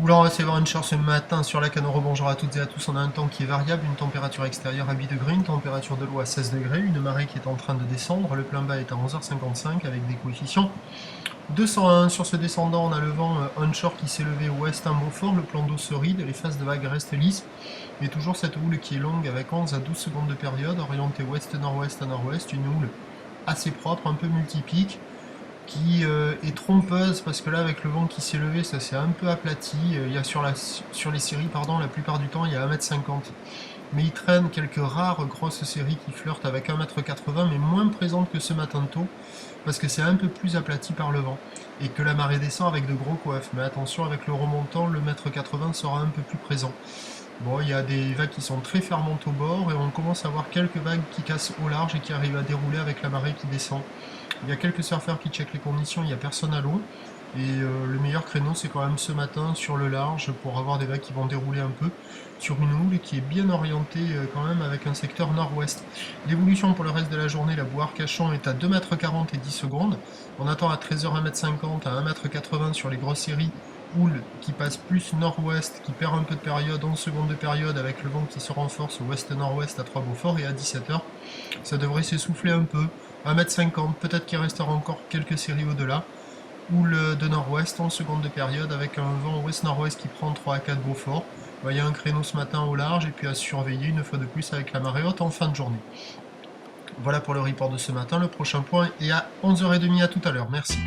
Oula, c'est Varencher ce matin sur la Canoro. Bonjour à toutes et à tous. On a un temps qui est variable, une température extérieure à 8 degrés, une température de l'eau à 16 degrés, une marée qui est en train de descendre. Le plein bas est à 11h55 avec des coefficients 201. Sur ce descendant, on a le vent onshore qui s'est levé ouest à Beaufort. Le plan d'eau se ride, les faces de vagues restent lisses. Et toujours cette houle qui est longue avec 11 à 12 secondes de période, orientée ouest-nord-ouest à nord-ouest. Une houle assez propre, un peu multipique, qui est trompeuse parce que là avec le vent qui s'est levé ça s'est un peu aplati. Il y a sur les séries la plupart du temps il y a 1,50 m, mais il traîne quelques rares grosses séries qui flirtent avec 1,80 m, mais moins présentes que ce matin tôt parce que c'est un peu plus aplati par le vent et que la marée descend avec de gros coefs. Mais attention, avec le remontant, le 1,80 m sera un peu plus présent. Bon, il y a des vagues qui sont très fermantes au bord et on commence à voir quelques vagues qui cassent au large et qui arrivent à dérouler avec la marée qui descend. Il y a quelques surfeurs qui checkent les conditions, il n'y a personne à l'eau. Et le meilleur créneau, c'est quand même ce matin sur le large pour avoir des vagues qui vont dérouler un peu sur une houle qui est bien orientée quand même avec un secteur nord-ouest. L'évolution pour le reste de la journée, la boue Arcachon est à 2,40 m et 10 secondes. On attend à 13h 1,50 m, à 1,80 m sur les grosses séries. Houle qui passe plus nord-ouest, qui perd un peu de période, 11 secondes de période avec le vent qui se renforce au ouest-nord-ouest à 3 Beaufort, et à 17h, ça devrait s'essouffler un peu. 1,50 m, peut-être qu'il restera encore quelques séries au-delà. Houle de nord-ouest, 11 secondes de période avec un vent ouest-nord-ouest qui prend 3 à 4 Beaufort. Il y a un créneau ce matin au large et puis à surveiller une fois de plus avec la marée haute en fin de journée. Voilà pour le report de ce matin. Le prochain point est à 11h30. À tout à l'heure. Merci.